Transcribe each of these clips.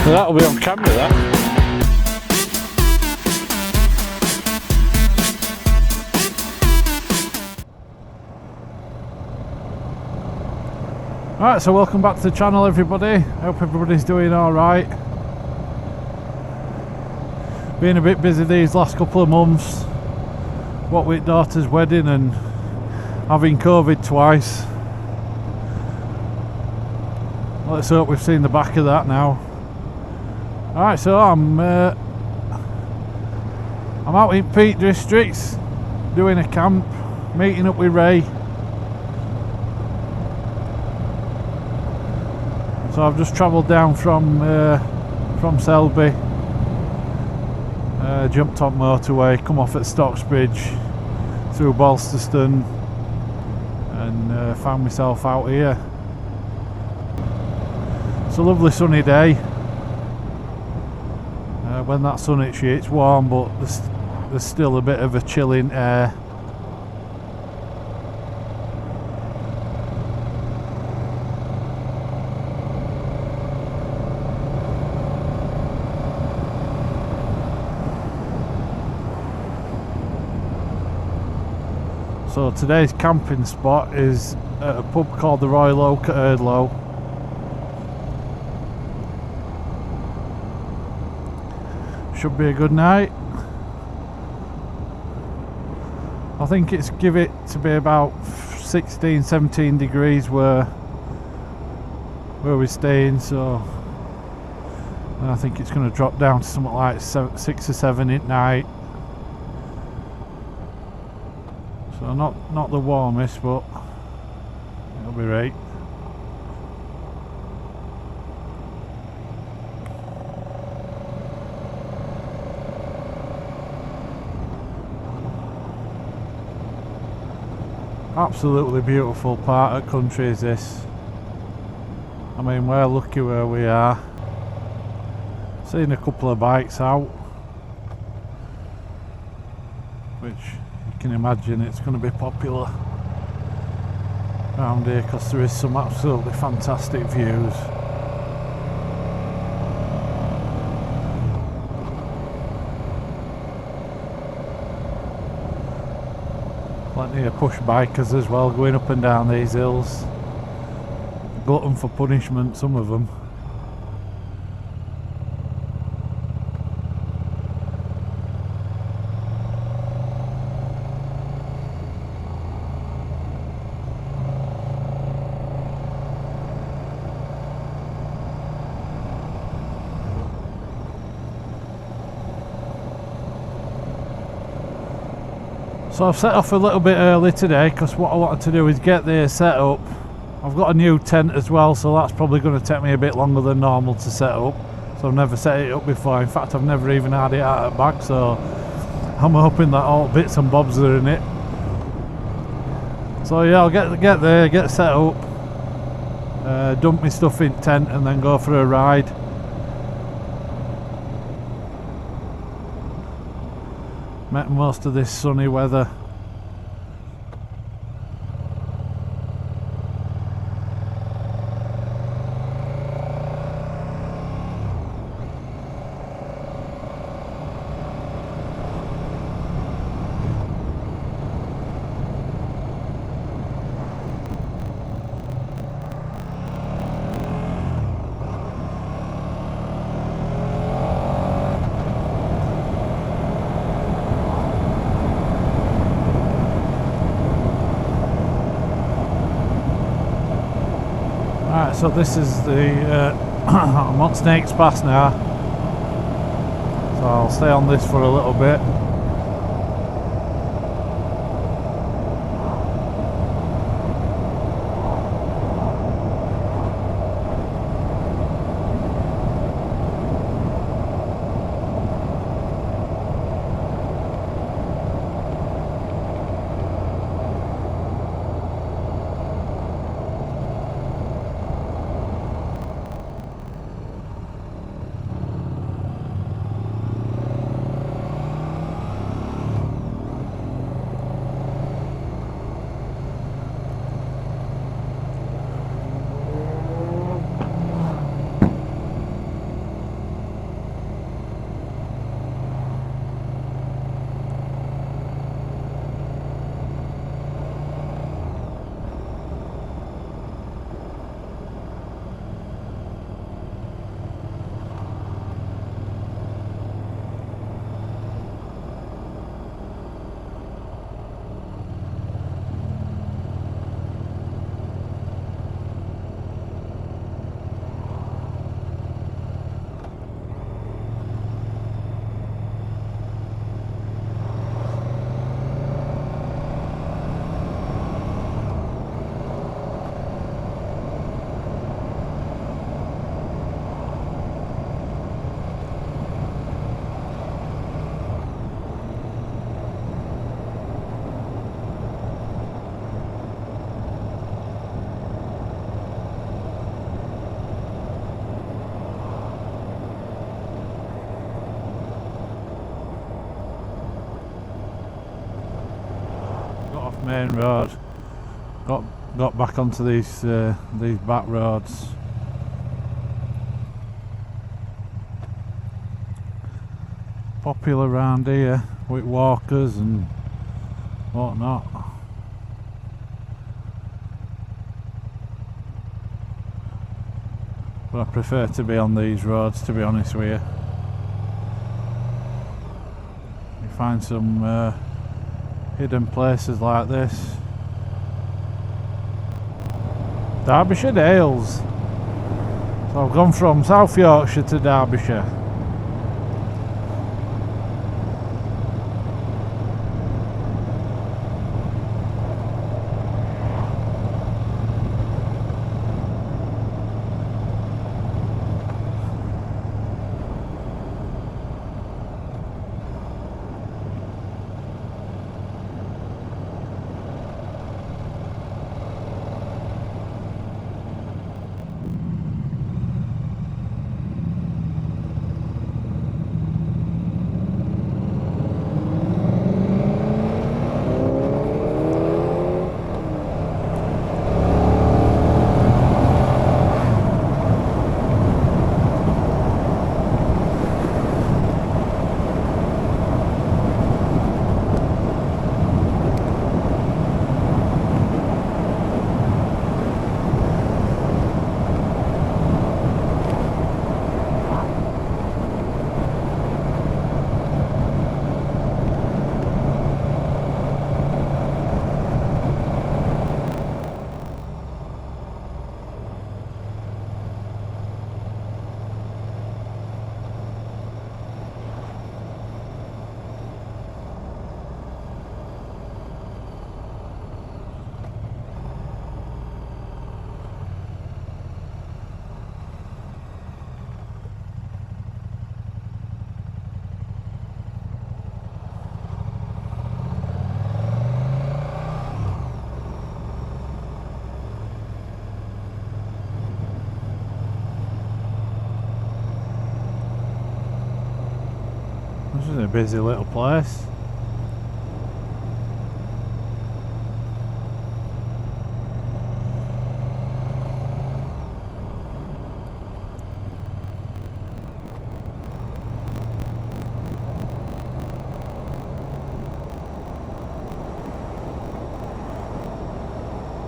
So that'll be on camera, that. Alright, so welcome back to the channel, everybody. Hope everybody's doing alright. Been a bit busy these last couple of months. What with daughter's wedding and having COVID twice. Let's hope we've seen the back of that now. Alright, so I'm out in Peak Districts doing a camp, meeting up with Ray. So I've just travelled down from Selby, jumped on motorway, come off at Stocksbridge, through Balsterston, and found myself out here. It's a lovely sunny day. When that sun hits you, it's warm, but there's still a bit of a chilling air. So today's camping spot is at a pub called the Royal Oak at Hurdlow. Should be a good night. I think it's give it to be about 16-17 degrees where we're staying, so I think it's going to drop down to something like 6 or 7 at night. So not the warmest, but it'll be right. Absolutely beautiful part of country is this. I mean, we're lucky where we are. Seen a couple of bikes out, which you can imagine it's going to be popular around here because there is some absolutely fantastic views. Plenty of push bikers as well going up and down these hills. Glutton for punishment, some of them. So I've set off a little bit early today because what I wanted to do is get this set up. I've got a new tent as well, so that's probably going to take me a bit longer than normal to set up. So I've never set it up before. In fact, I've never even had it out of the bag, so I'm hoping that all bits and bobs are in it. So yeah, I'll get there, get set up, dump my stuff in tent and then go for a ride. Met most of this sunny weather. Right, so this is the I'm on Snakes Pass now, so I'll stay on this for a little bit. main road. Got back onto these back roads. Popular around here with walkers and whatnot. But I prefer to be on these roads, to be honest with you. You find some hidden places like this. Derbyshire Dales. So I've gone from South Yorkshire to Derbyshire. This is a busy little place.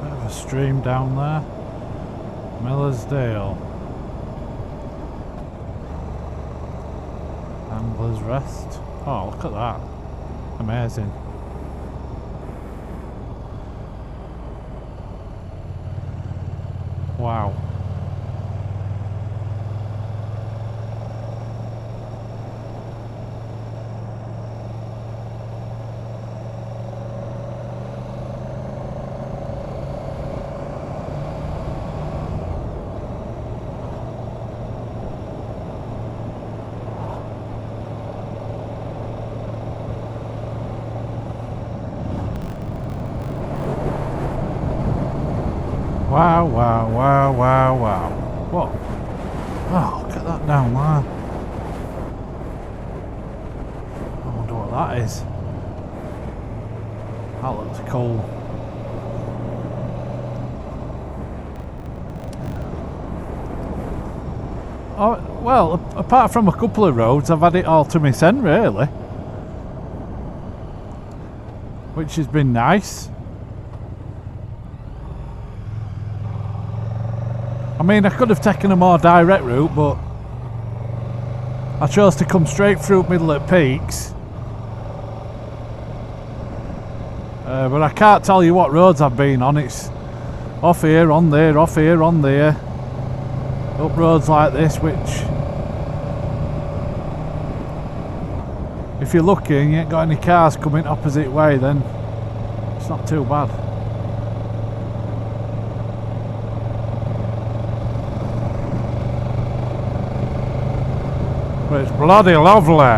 Bit of a stream down there. Millersdale. Angler's Rest. Oh, look at that. Amazing. Wow. Wow, wow, wow, wow, wow. What? Oh, look at that down there. I wonder what that is. That looks cool. Oh, well, apart from a couple of roads, I've had it all to my scent, really. Which has been nice. I mean, I could have taken a more direct route, but I chose to come straight through middle at Peaks. But I can't tell you what roads I've been on. It's off here, on there, off here, on there. Up roads like this, which, if you're lucky and you ain't got any cars coming opposite way, then it's not too bad. But it's bloody lovely.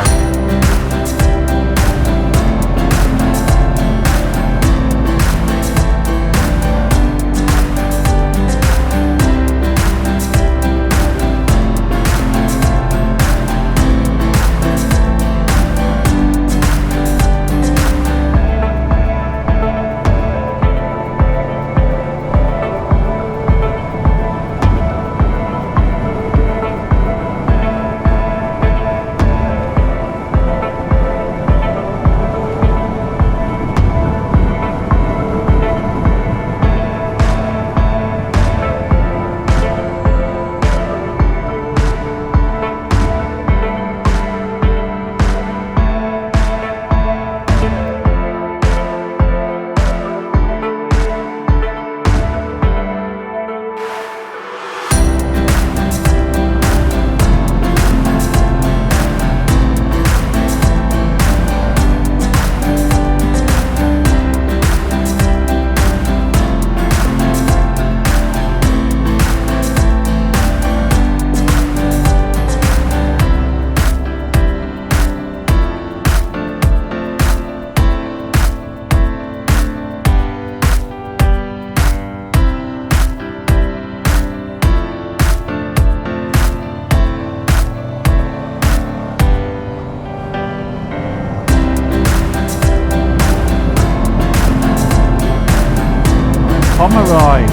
Pomeroy.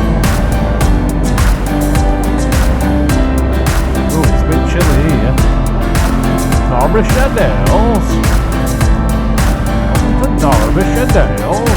Oh, it's a bit chilly here. Derbyshire Dales. The Derbyshire Dales.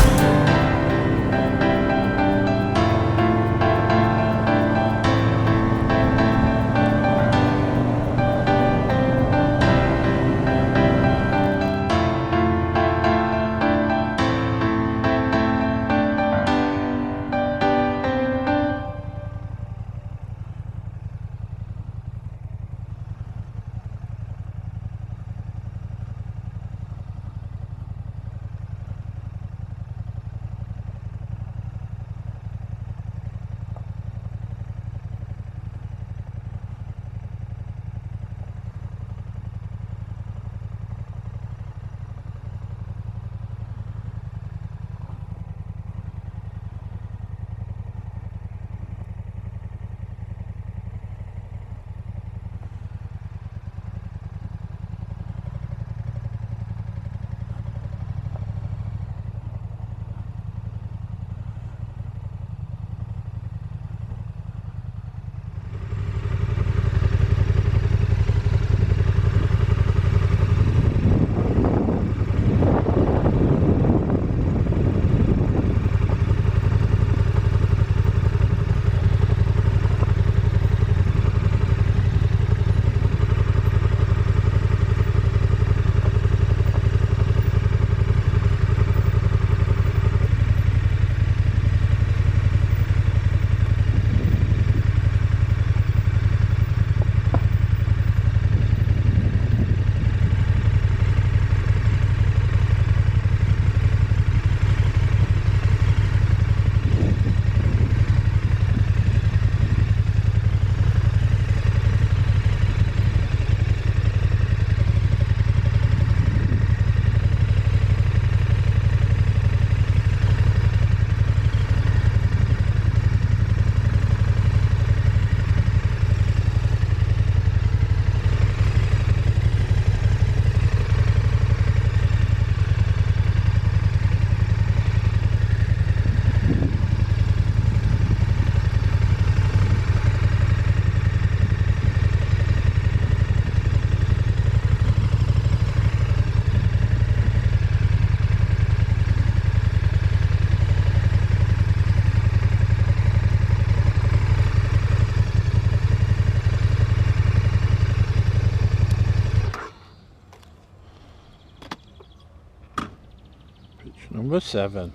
Number 7.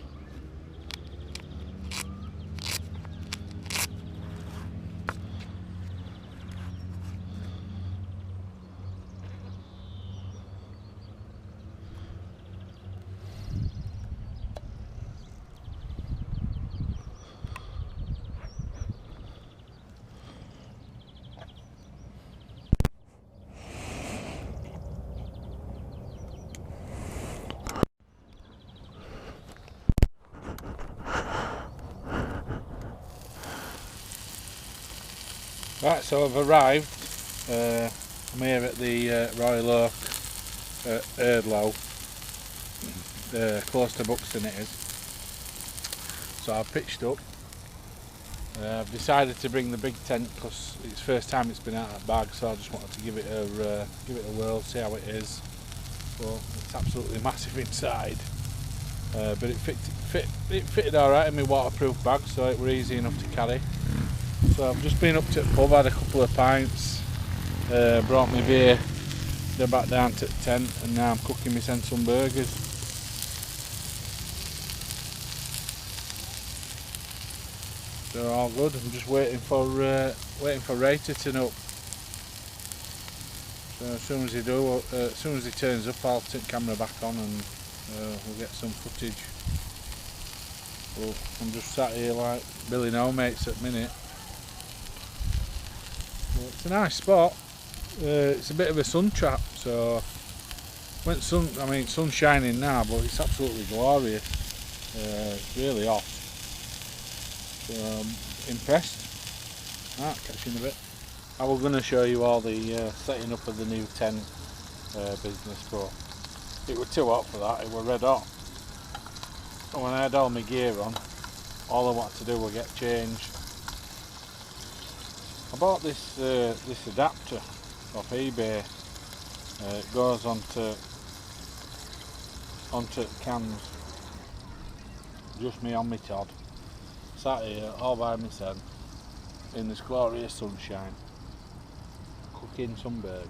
Right, so I've arrived. I'm here at the Royal Oak at Hurdlow, close to Buxton it is. So I've pitched up. I've decided to bring the big tent because it's the first time it's been out of bag, so I just wanted to give it a whirl, see how it is. Well, it's absolutely massive inside, but it fitted all right in my waterproof bag, so it was easy enough to carry. So I've just been up to the pub, had a couple of pints, brought my beer, then back down to the tent, and now I'm cooking myself some burgers. So all good. I'm just waiting for Ray to turn up. So as soon as he turns up, I'll turn the camera back on and we'll get some footage. Well, I'm just sat here like Billy No Mates at the minute. It's a nice spot. It's a bit of a sun trap, so when sun's shining now, but it's absolutely glorious. It's really hot. So I'm impressed. Catch you in a bit. I was going to show you all the setting up of the new tent business, but it was too hot for that. It was red hot. And when I had all my gear on, all I wanted to do was get changed. I bought this this adapter off eBay. It goes onto cans. Just me on my Todd, sat here all by myself in this glorious sunshine, cooking some burgers.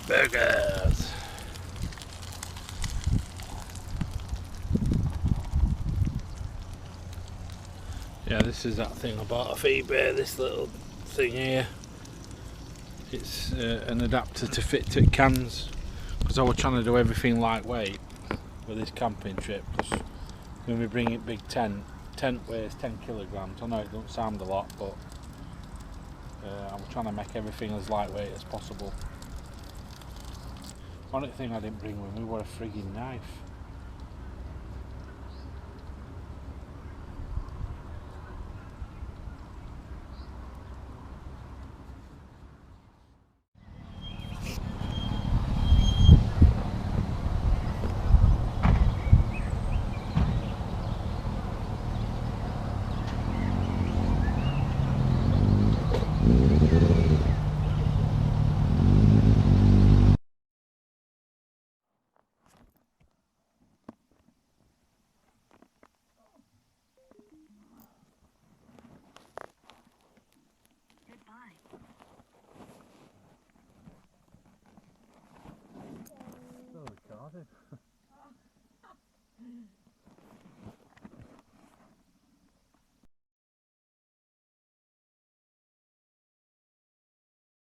Burgers! Yeah, this is that thing I bought off eBay, this little thing here. It's an adapter to fit to cans, because I was trying to do everything lightweight with this camping trip, because when we bring it big tent weighs 10 kilograms. I know it don't sound a lot, but I was trying to make everything as lightweight as possible. One thing I didn't bring with me was a frigging knife. Still recording.